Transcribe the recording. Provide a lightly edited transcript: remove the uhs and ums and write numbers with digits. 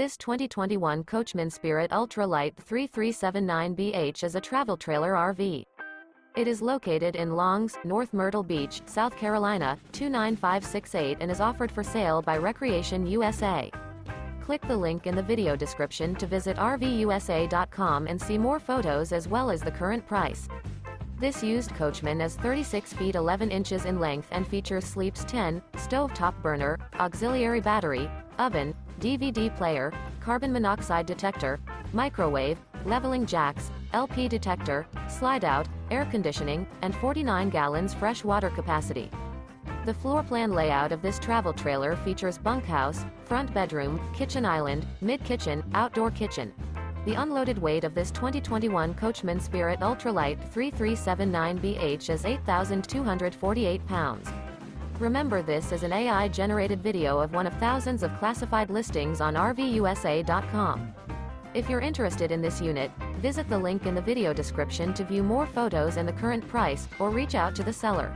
This 2021 Coachmen Spirit Ultra Lite 3379BH is a travel trailer RV. It is located in Longs, North Myrtle Beach, South Carolina, 29568 and is offered for sale by Recreation USA. Click the link in the video description to visit RVUSA.com and see more photos as well as the current price. This used Coachman is 36 feet 11 inches in length and features sleeps 10, stovetop burner, auxiliary battery, oven, DVD player, carbon monoxide detector, microwave, leveling jacks, LP detector, slide-out, air conditioning, and 49 gallons fresh water capacity. The floor plan layout of this travel trailer features bunkhouse, front bedroom, kitchen island, mid-kitchen, outdoor kitchen. The unloaded weight of this 2021 Coachmen Spirit Ultra Lite 3379BH is 8,248 pounds. Remember, this is an AI-generated video of one of thousands of classified listings on RVUSA.com. If you're interested in this unit, visit the link in the video description to view more photos and the current price, or reach out to the seller.